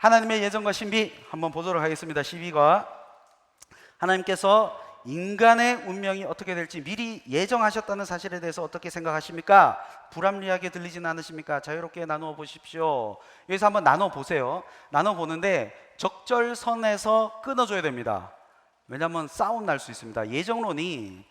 하나님의 예정과 신비 한번 보도록 하겠습니다. 12과 하나님께서 인간의 운명이 어떻게 될지 미리 예정하셨다는 사실에 대해서 어떻게 생각하십니까? 불합리하게 들리지는 않으십니까? 자유롭게 나누어 보십시오. 여기서 한번 나눠 보세요. 나눠 보는데 적절선에서 끊어줘야 됩니다. 왜냐하면 싸움 날 수 있습니다. 예정론이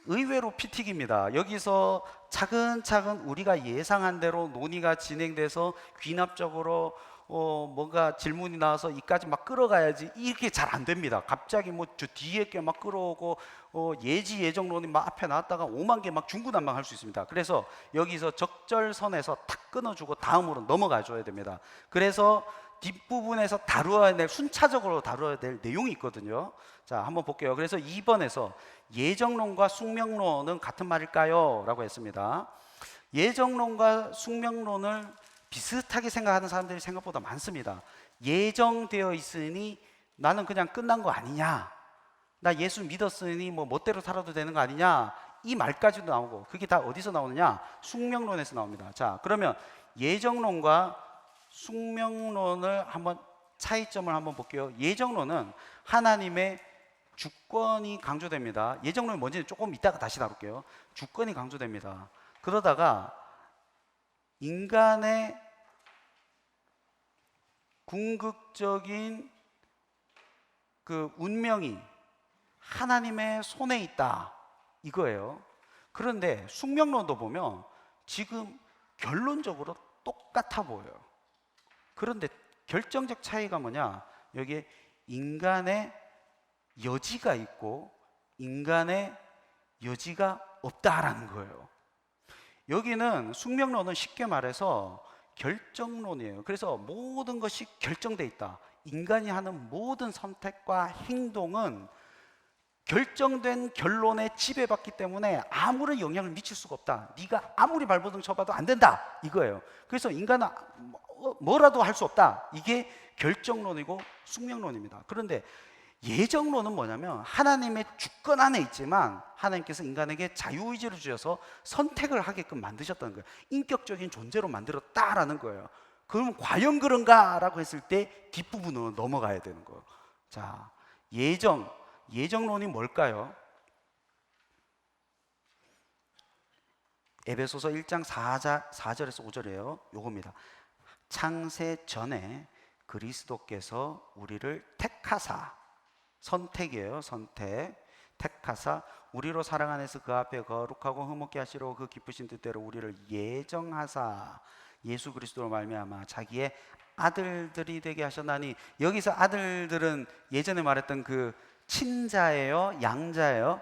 의외로 피튀깁니다. 여기서 차근차근 우리가 예상한 대로 논의가 진행돼서 귀납적으로 뭔가 질문이 나와서 이까지 막 끌어가야지, 이렇게 잘 안 됩니다. 갑자기 뭐 저 뒤에 게 막 끌어오고 예지 예정론이 막 앞에 나왔다가 5만 개 막 중구난방할 수 있습니다. 그래서 여기서 적절선에서 탁 끊어주고 다음으로 넘어가 줘야 됩니다. 그래서 뒷부분에서 다루어야 될, 순차적으로 다루어야 될 내용이 있거든요. 자, 한번 볼게요. 그래서 2번에서 예정론과 숙명론은 같은 말일까요? 라고 했습니다. 예정론과 숙명론을 비슷하게 생각하는 사람들이 생각보다 많습니다. 예정되어 있으니 나는 그냥 끝난 거 아니냐, 나 예수 믿었으니 뭐 멋대로 살아도 되는 거 아니냐, 이 말까지도 나오고, 그게 다 어디서 나오느냐? 숙명론에서 나옵니다. 자, 그러면 예정론과 숙명론을 한번 차이점을 한번 볼게요. 예정론은 하나님의 주권이 강조됩니다. 예정론이 뭔지는 조금 이따가 다시 다룰게요. 주권이 강조됩니다. 그러다가 인간의 궁극적인 그 운명이 하나님의 손에 있다, 이거예요. 그런데 숙명론도 보면 지금 결론적으로 똑같아 보여요. 그런데 결정적 차이가 뭐냐? 여기에 인간의 여지가 있고 인간의 여지가 없다라는 거예요. 여기는 숙명론은 쉽게 말해서 결정론이에요. 그래서 모든 것이 결정돼 있다. 인간이 하는 모든 선택과 행동은 결정된 결론에 지배받기 때문에 아무런 영향을 미칠 수가 없다. 네가 아무리 발버둥 쳐봐도 안 된다, 이거예요. 그래서 인간은 뭐라도 할 수 없다. 이게 결정론이고 숙명론입니다. 그런데 예정론은 뭐냐면 하나님의 주권 안에 있지만 하나님께서 인간에게 자유의지를 주셔서 선택을 하게끔 만드셨다는 거예요. 인격적인 존재로 만들었다라는 거예요. 그럼 과연 그런가? 라고 했을 때 뒷부분으로 넘어가야 되는 거예요. 자, 예정론이 뭘까요? 에베소서 1장 4절에서 5절이에요. 요겁니다. 창세 전에 그리스도께서 우리를 택하사, 선택이에요. 선택. 택하사 우리로 사랑 안에서 그 앞에 거룩하고 흠없게 하시려고 그 기쁘신 뜻대로 우리를 예정하사 예수 그리스도로 말미암아 자기의 아들들이 되게 하셨나니, 여기서 아들들은 예전에 말했던 그 친자예요, 양자예요?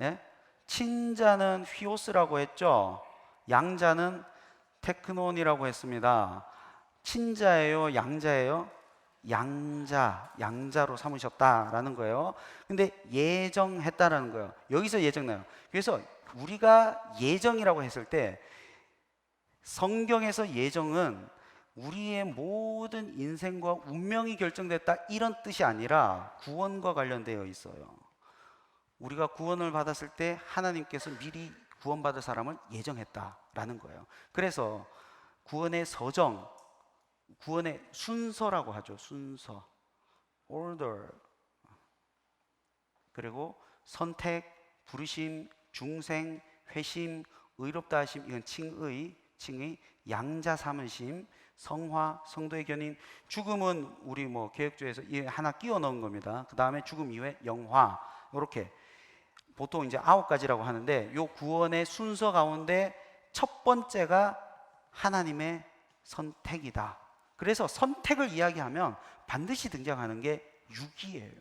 예? 친자는 휘오스라고 했죠. 양자는 테크논이라고 했습니다. 친자예요, 양자예요? 양자로 삼으셨다라는 거예요. 근데 예정했다라는 거예요. 여기서 예정나요. 그래서 우리가 예정이라고 했을 때 성경에서 예정은 우리의 모든 인생과 운명이 결정됐다, 이런 뜻이 아니라 구원과 관련되어 있어요. 우리가 구원을 받았을 때 하나님께서 미리 구원받을 사람을 예정했다라는 거예요. 그래서 구원의 서정, 구원의 순서라고 하죠. 순서, order. 그리고 선택, 부르심, 중생, 회심, 의롭다 하심, 이건 칭의, 양자 삼으심, 성화, 성도의 견인. 죽음은 우리 뭐 개혁주의에서 하나 끼워 넣은 겁니다. 그 다음에 죽음 이후에 영화, 이렇게 보통 이제 9가지라고 하는데, 요 구원의 순서 가운데 첫 번째가 하나님의 선택이다. 그래서 선택을 이야기하면 반드시 등장하는 게 육이에요.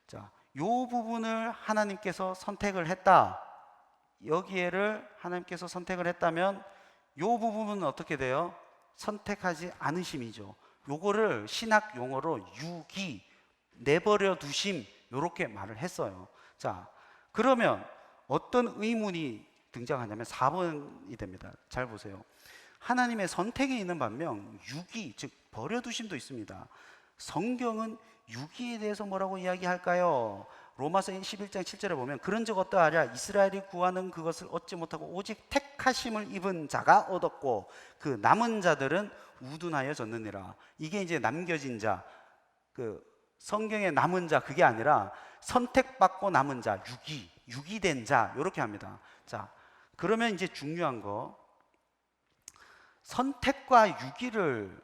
자, 요 부분을 하나님께서 선택을 했다. 여기에를 하나님께서 선택을 했다면 요 부분은 어떻게 돼요? 선택하지 않으심이죠. 요거를 신학 용어로 유기, 내버려 두심, 요렇게 말을 했어요. 자, 그러면 어떤 의문이 등장하냐면 4번이 됩니다. 잘 보세요. 하나님의 선택이 있는 반면 유기, 즉 버려두심도 있습니다. 성경은 유기에 대해서 뭐라고 이야기할까요? 로마서 11장 7절에 보면 그런즉 어떠하랴 이스라엘이 구하는 그것을 얻지 못하고 오직 택하심을 입은 자가 얻었고 그 남은 자들은 우둔하여 졌느니라. 이게 이제 남겨진 자, 그 성경의 남은 자 그게 아니라 선택받고 남은 자, 유기된 자 이렇게 합니다. 자, 그러면 이제 중요한 거 선택과 유기를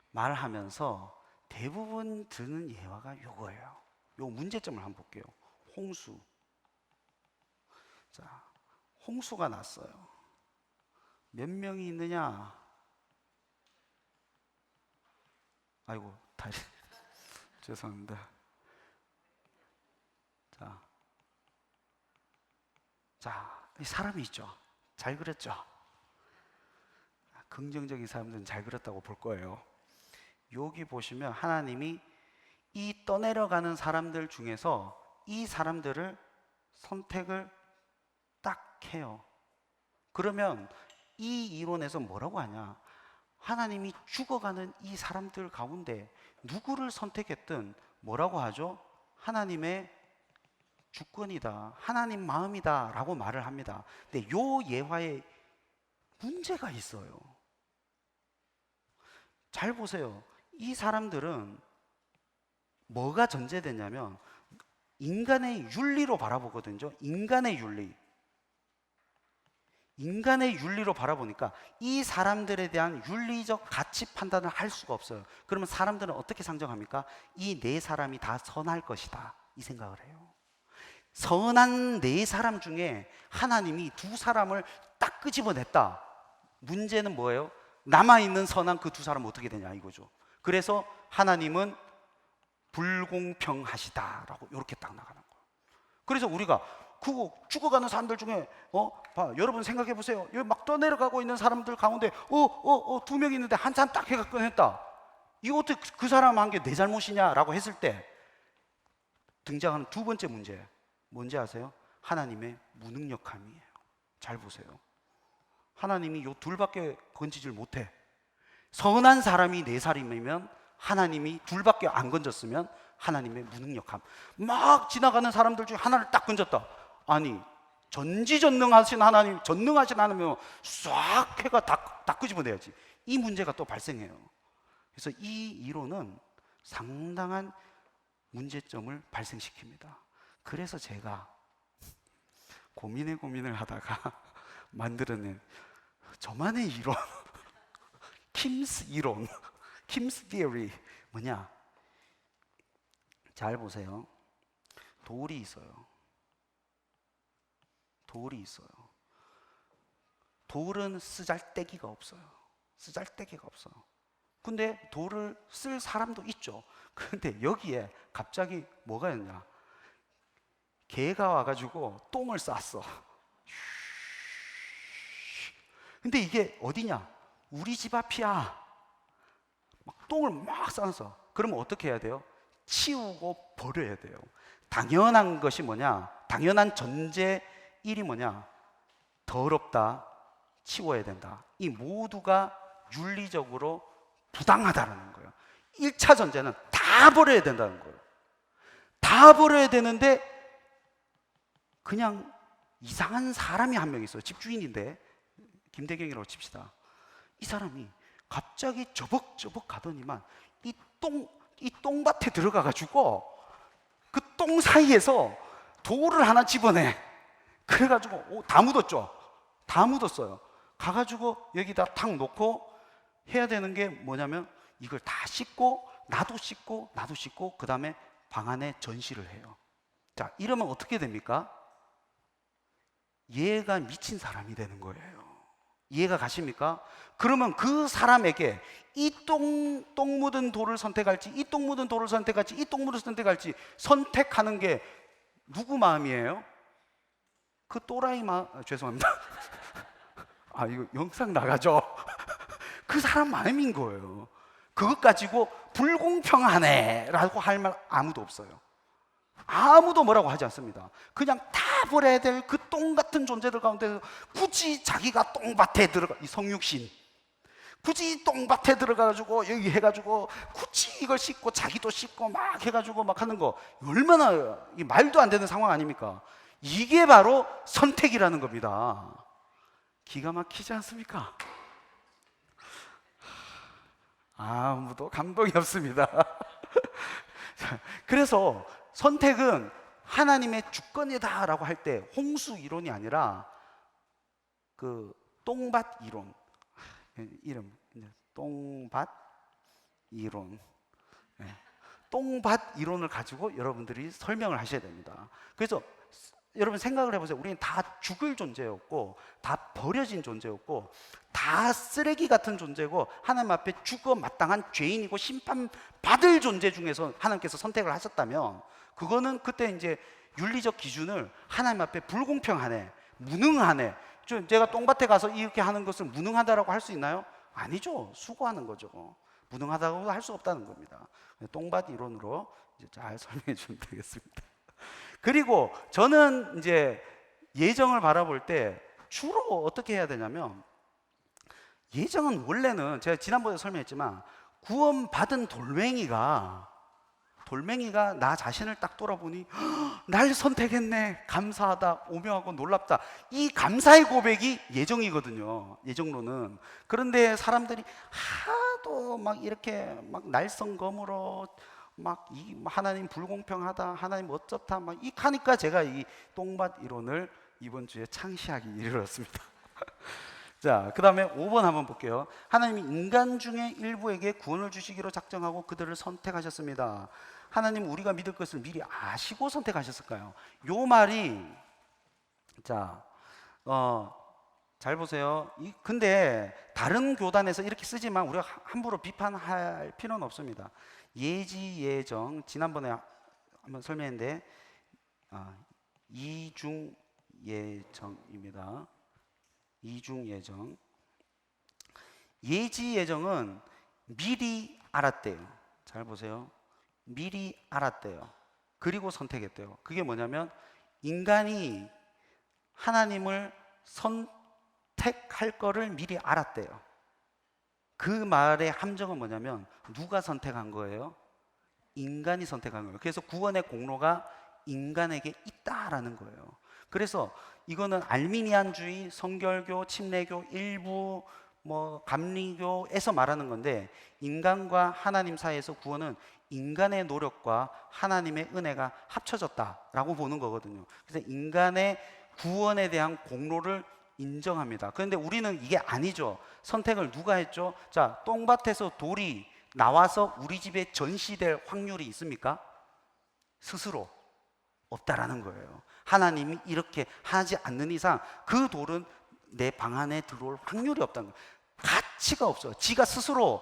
말하면서 대부분 드는 예화가 요거예요. 요 문제점을 한번 볼게요. 홍수. 자, 홍수가 났어요. 몇 명이 있느냐? 아이고, 다리. 죄송합니다. 자, 이 사람이 있죠. 잘 그렸죠. 긍정적인 사람들은 잘 그렸다고 볼 거예요. 여기 보시면 하나님이 이 떠내려가는 사람들 중에서 이 사람들을 선택을 딱 해요. 그러면 이 이론에서 뭐라고 하냐? 하나님이 죽어가는 이 사람들 가운데 누구를 선택했든 뭐라고 하죠? 하나님의 주권이다, 하나님 마음이다 라고 말을 합니다. 근데 요 예화에 문제가 있어요. 잘 보세요. 이 사람들은 뭐가 전제되냐면 인간의 윤리로 바라보거든요. 인간의 윤리로 바라보니까 이 사람들에 대한 윤리적 가치 판단을 할 수가 없어요. 그러면 사람들은 어떻게 상정합니까? 이 네 사람이 다 선할 것이다 이 생각을 해요. 선한 네 사람 중에 하나님이 두 사람을 딱 끄집어냈다. 문제는 뭐예요? 남아있는 선한 그 두 사람은 어떻게 되냐 이거죠. 그래서 하나님은 불공평하시다라고 이렇게 딱 나가는 거예요. 그래서 우리가 그 죽어가는 사람들 중에 여러분 생각해 보세요. 여기 막 떠내려가고 있는 사람들 가운데 두 명 있는데 한 사람 딱 해가 꺼냈다. 이거 어떻게 그 사람 한 게 내 잘못이냐라고 했을 때 등장하는 두 번째 문제 뭔지 아세요? 하나님의 무능력함이에요. 잘 보세요. 하나님이 요 둘밖에 건지질 못해. 선한 사람이 네 사람이면 하나님이 둘밖에 안 건졌으면 하나님의 무능력함. 막 지나가는 사람들 중에 하나를 딱 건졌다. 아니 전지전능하신 하나님, 전능하신 하나님은 싹 해가 다 끄집어내야지. 이 문제가 또 발생해요. 그래서 이 이론은 상당한 문제점을 발생시킵니다. 그래서 제가 고민을 하다가 만들어낸 저만의 이론 킴스 이론, 킴스 티어리 뭐냐? 잘 보세요. 돌이 있어요. 돌은 쓰잘데기가 없어요. 근데 돌을 쓸 사람도 있죠. 근데 여기에 갑자기 뭐가 있냐? 개가 와가지고 똥을 쌌어. 근데 이게 어디냐? 우리 집 앞이야. 막 똥을 막 싸서. 그러면 어떻게 해야 돼요? 치우고 버려야 돼요. 당연한 것이 뭐냐? 당연한 전제 1이 뭐냐? 더럽다, 치워야 된다. 이 모두가 윤리적으로 부당하다는 거예요. 1차 전제는 다 버려야 된다는 거예요. 다 버려야 되는데 그냥 이상한 사람이 한 명 있어요. 집주인인데 김대경이라고 칩시다. 이 사람이 갑자기 저벅저벅 가더니만 이 똥밭에 들어가가지고 그 똥 사이에서 돌을 하나 집어내. 그래가지고 다 묻었어요. 가가지고 여기다 탁 놓고 해야 되는 게 뭐냐면 이걸 다 씻고 나도 씻고 그 다음에 방 안에 전시를 해요. 자, 이러면 어떻게 됩니까? 얘가 미친 사람이 되는 거예요. 이해가 가십니까? 그러면 그 사람에게 이 똥 묻은 돌을 선택할지, 이 똥 묻은 돌을 선택할지, 이 똥 묻은 선택할지 선택하는 게 누구 마음이에요? 그 또라이 마음, 죄송합니다. 이거 영상 나가죠? 그 사람 마음인 거예요. 그것 가지고 불공평하네 라고 할 말 아무도 없어요. 아무도 뭐라고 하지 않습니다. 그냥 다 버려야 될 그 똥 같은 존재들 가운데서 굳이 자기가 똥밭에 들어가, 이 성육신, 굳이 똥밭에 들어가가지고 여기 해가지고 굳이 이걸 씻고 자기도 씻고 막 해가지고 막 하는 거 얼마나 말도 안 되는 상황 아닙니까? 이게 바로 선택이라는 겁니다. 기가 막히지 않습니까? 아무도 감동이 없습니다. 그래서 선택은 하나님의 주권이다라고 할 때 홍수 이론이 아니라 그 똥밭 이론, 이름 똥밭 이론, 똥밭 이론을 가지고 여러분들이 설명을 하셔야 됩니다. 그래서 여러분 생각을 해보세요. 우리는 다 죽을 존재였고, 다 버려진 존재였고, 다 쓰레기 같은 존재고, 하나님 앞에 죽어 마땅한 죄인이고 심판받을 존재 중에서 하나님께서 선택을 하셨다면, 그거는 그때 이제 윤리적 기준을 하나님 앞에 불공평하네, 무능하네, 제가 똥밭에 가서 이렇게 하는 것을 무능하다라고 할 수 있나요? 아니죠. 수고하는 거죠. 무능하다고 할 수 없다는 겁니다. 똥밭 이론으로 이제 잘 설명해 주면 되겠습니다. 그리고 저는 이제 예정을 바라볼 때 주로 어떻게 해야 되냐면, 예정은 원래는 제가 지난번에 설명했지만 구원받은 돌멩이가 나 자신을 딱 돌아보니 날 선택했네, 감사하다, 오묘하고 놀랍다, 이 감사의 고백이 예정이거든요. 예정론은. 그런데 사람들이 하도 막 이렇게 막 날성검으로 막 하나님 불공평하다, 하나님 어쩌다 막 이 하니까 제가 이 똥밭 이론을 이번 주에 창시하기 이르렀습니다. 자, 그 다음에 5번 한번 볼게요. 하나님이 인간 중에 일부에게 구원을 주시기로 작정하고 그들을 선택하셨습니다. 하나님 우리가 믿을 것을 미리 아시고 선택하셨을까요? 요 말이, 자, 잘 보세요. 근데 다른 교단에서 이렇게 쓰지만 우리가 함부로 비판할 필요는 없습니다. 예지 예정, 지난번에 한번 설명했는데 이중 예정입니다. 이중 예정. 예지 예정은 미리 알았대요. 잘 보세요. 미리 알았대요. 그리고 선택했대요. 그게 뭐냐면 인간이 하나님을 선택할 거를 미리 알았대요. 그 말의 함정은 뭐냐면 누가 선택한 거예요? 인간이 선택한 거예요. 그래서 구원의 공로가 인간에게 있다라는 거예요. 그래서 이거는 알미니안주의, 성결교, 침례교, 일부 감리교에서 말하는 건데, 인간과 하나님 사이에서 구원은 인간의 노력과 하나님의 은혜가 합쳐졌다라고 보는 거거든요. 그래서 인간의 구원에 대한 공로를 인정합니다. 그런데 우리는 이게 아니죠. 선택을 누가 했죠? 자, 똥밭에서 돌이 나와서 우리 집에 전시될 확률이 있습니까? 스스로 없다라는 거예요. 하나님이 이렇게 하지 않는 이상 그 돌은 내 방 안에 들어올 확률이 없다는 거예요. 가치가 없어요. 지가 스스로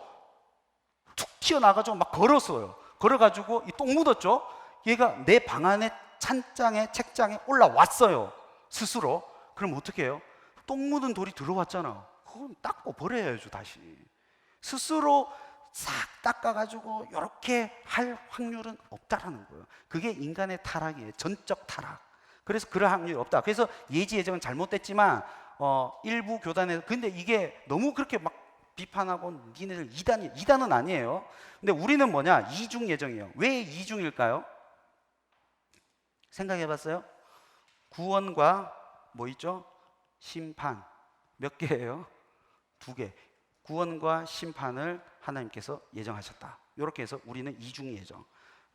툭 튀어나가지고 막 걸었어요. 걸어가지고 이 똥 묻었죠? 얘가 내 방 안에 찬장에 책장에 올라왔어요. 스스로. 그럼 어떻게 해요? 똥 묻은 돌이 들어왔잖아. 그건 닦고 버려야죠, 다시. 스스로 싹 닦아가지고 이렇게 할 확률은 없다라는 거예요. 그게 인간의 타락이에요. 전적 타락. 그래서 그럴 확률이 없다. 그래서 예지 예정은 잘못됐지만 일부 교단에서, 근데 이게 너무 그렇게 막 비판하고 니네들 이단은 아니에요. 근데 우리는 뭐냐? 이중 예정이에요. 왜 이중일까요? 생각해 봤어요? 구원과 뭐 있죠? 심판. 몇 개예요? 2개. 구원과 심판을 하나님께서 예정하셨다. 이렇게 해서 우리는 이중 예정.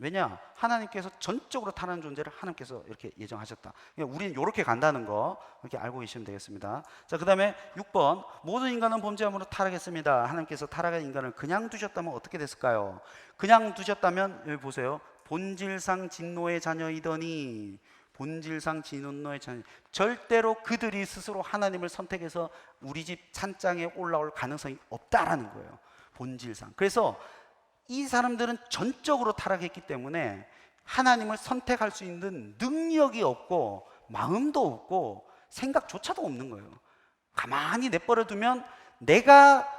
왜냐? 하나님께서 전적으로 타는 존재를 하나님께서 이렇게 예정하셨다. 우리는 이렇게 간다는 거 이렇게 알고 계시면 되겠습니다. 자, 그 다음에 6번. 모든 인간은 범죄함으로 타락했습니다. 하나님께서 타락한 인간을 그냥 두셨다면 어떻게 됐을까요? 그냥 두셨다면 여기 보세요. 본질상 진노의 자녀이더니, 본질상 진노의 자녀. 절대로 그들이 스스로 하나님을 선택해서 우리 집 찬장에 올라올 가능성이 없다라는 거예요. 본질상. 그래서 이 사람들은 전적으로 타락했기 때문에 하나님을 선택할 수 있는 능력이 없고 마음도 없고 생각조차도 없는 거예요. 가만히 내버려 두면 내가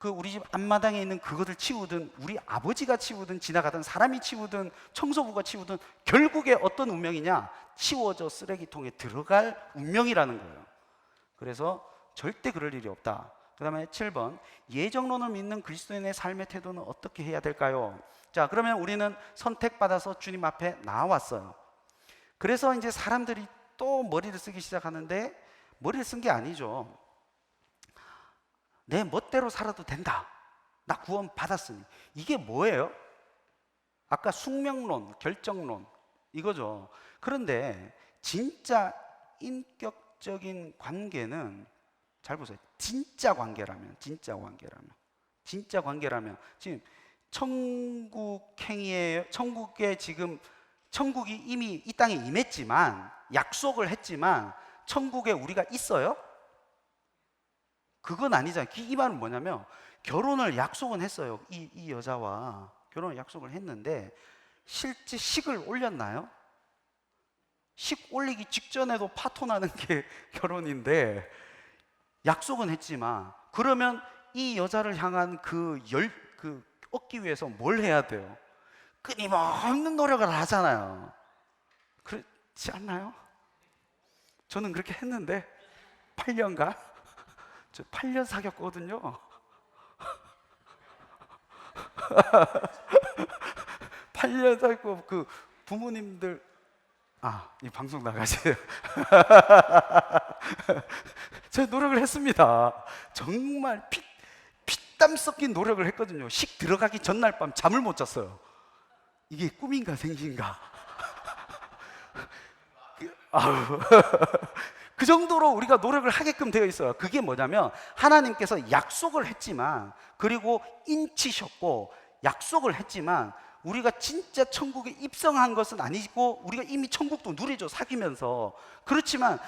우리 집 앞마당에 있는 그것을 치우든, 우리 아버지가 치우든, 지나가던 사람이 치우든, 청소부가 치우든 결국에 어떤 운명이냐? 치워져 쓰레기통에 들어갈 운명이라는 거예요. 그래서 절대 그럴 일이 없다. 그 다음에 7번, 예정론을 믿는 그리스도인의 삶의 태도는 어떻게 해야 될까요? 자, 그러면 우리는 선택받아서 주님 앞에 나왔어요. 그래서 이제 사람들이 또 머리를 쓰기 시작하는데, 머리를 쓴 게 아니죠. 내 멋대로 살아도 된다, 나 구원 받았으니. 이게 뭐예요? 아까 숙명론, 결정론 이거죠. 그런데 진짜 인격적인 관계는, 잘 보세요. 진짜 관계라면 지금 천국행위에, 천국이 이미 이 땅에 임했지만, 약속을 했지만 천국에 우리가 있어요? 그건 아니잖아요. 이 말은 뭐냐면, 결혼을 약속은 했어요. 이 여자와 결혼을 약속을 했는데 실제 식을 올렸나요? 식 올리기 직전에도 파토나는 게 결혼인데, 약속은 했지만, 그러면 이 여자를 향한 그 얻기 위해서 뭘 해야 돼요? 끊임없는 노력을 하잖아요. 그렇지 않나요? 저는 그렇게 했는데 8년간 저 8년 사귀었거든요. 8년 사귀고 그 부모님들, 이 방송 나가세요. 제가 노력을 했습니다. 정말 피땀 섞인 노력을 했거든요. 식 들어가기 전날 밤 잠을 못 잤어요. 이게 꿈인가 생긴가. 그 정도로 우리가 노력을 하게끔 되어 있어요. 그게 뭐냐면, 하나님께서 약속을 했지만, 그리고 인치셨고 약속을 했지만, 우리가 진짜 천국에 입성한 것은 아니고, 우리가 이미 천국도 누리죠, 사귀면서. 그렇지만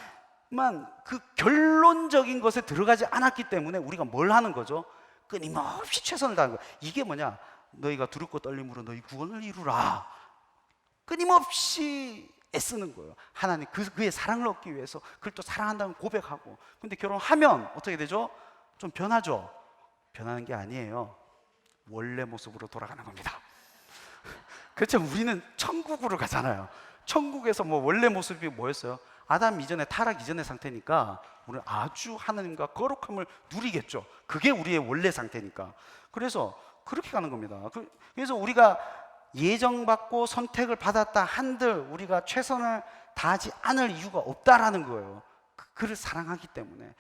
그 결론적인 것에 들어가지 않았기 때문에 우리가 뭘 하는 거죠? 끊임없이 최선을 다하는 거예요. 이게 뭐냐? 너희가 두렵고 떨림으로 너희 구원을 이루라. 끊임없이 애쓰는 거예요. 하나님 그의 사랑을 얻기 위해서 그를 또 사랑한다는 고백하고. 근데 결혼하면 어떻게 되죠? 좀 변하죠. 변하는 게 아니에요. 원래 모습으로 돌아가는 겁니다. 그렇죠. 우리는 천국으로 가잖아요. 천국에서 뭐 원래 모습이 뭐였어요? 아담 이전에, 타락 이전의 상태니까 우리는 아주 하나님과 거룩함을 누리겠죠. 그게 우리의 원래 상태니까. 그래서 그렇게 가는 겁니다. 그래서 우리가 예정받고 선택을 받았다 한들 우리가 최선을 다하지 않을 이유가 없다라는 거예요. 그를 사랑하기 때문에.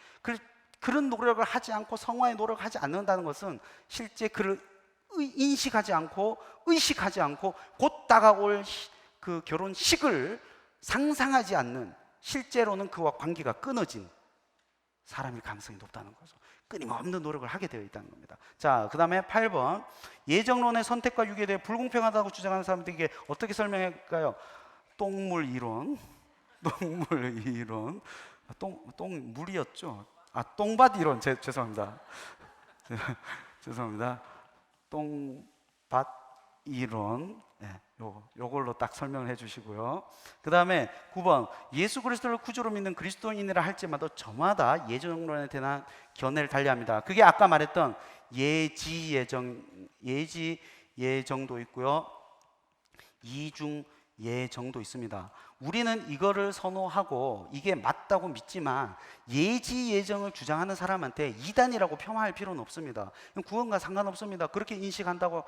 그런 노력을 하지 않고 성화의 노력을 하지 않는다는 것은 실제 그를 인식하지 않고 의식하지 않고 곧 다가올 그 결혼식을 상상하지 않는, 실제로는 그와 관계가 끊어진 사람일 가능성이 높다는 거죠. 끊임없는 노력을 하게 되어 있다는 겁니다. 자, 그 다음에 8번, 예정론의 선택과 유기에 대해 불공평하다고 주장하는 사람들에게 어떻게 설명할까요? 똥물 이론. 똥물이었죠. 똥밭 이론. 죄송합니다. 죄송합니다. 똥밭 이론. 네, 요걸로 딱 설명을 해주시고요. 그 다음에 9번, 예수 그리스도를 구주로 믿는 그리스도인이라 할지마다 저마다 예정론에 대한 견해를 달리합니다. 그게 아까 말했던 예지 예정도 있고요, 이중 예정도 있습니다. 우리는 이거를 선호하고 이게 맞다고 믿지만, 예지 예정을 주장하는 사람한테 이단이라고 폄하할 필요는 없습니다. 구원과 상관없습니다. 그렇게 인식한다고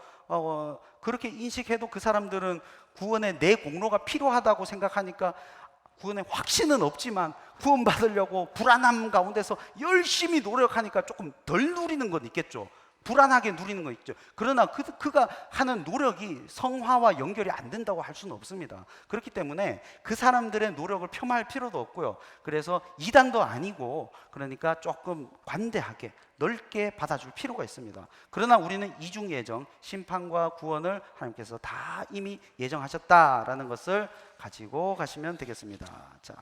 그렇게 인식해도 그 사람들은 구원에 내 공로가 필요하다고 생각하니까 구원에 확신은 없지만 구원 받으려고 불안함 가운데서 열심히 노력하니까 조금 덜 누리는 건 있겠죠. 불안하게 누리는 거 있죠. 그러나 그가 하는 노력이 성화와 연결이 안 된다고 할 수는 없습니다. 그렇기 때문에 그 사람들의 노력을 폄하할 필요도 없고요. 그래서 이단도 아니고, 그러니까 조금 관대하게 넓게 받아줄 필요가 있습니다. 그러나 우리는 이중 예정, 심판과 구원을 하나님께서 다 이미 예정하셨다라는 것을 가지고 가시면 되겠습니다. 자,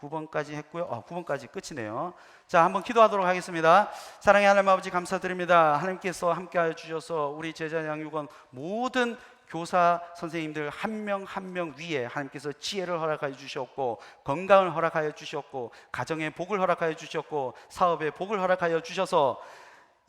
9번까지 했고요. 9번까지 끝이네요. 자, 한번 기도하도록 하겠습니다. 사랑의 하나님 아버지, 감사드립니다. 하나님께서 함께하여 주셔서 우리 제자 양육원 모든 교사 선생님들 한 명 한 명 위에 하나님께서 지혜를 허락하여 주셨고, 건강을 허락하여 주셨고, 가정의 복을 허락하여 주셨고, 사업의 복을 허락하여 주셔서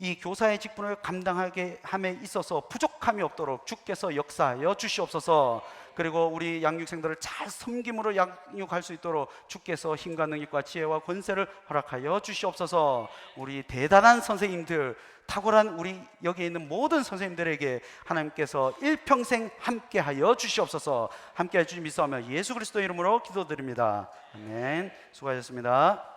이 교사의 직분을 감당하게 함에 있어서 부족함이 없도록 주께서 역사하여 주시옵소서. 그리고 우리 양육생들을 잘 섬김으로 양육할 수 있도록 주께서 힘과 능력과 지혜와 권세를 허락하여 주시옵소서. 우리 대단한 선생님들, 탁월한 우리 여기 있는 모든 선생님들에게 하나님께서 일평생 함께하여 주시옵소서. 함께해 주시 믿사오며 예수 그리스도 이름으로 기도드립니다. 아멘. 수고하셨습니다.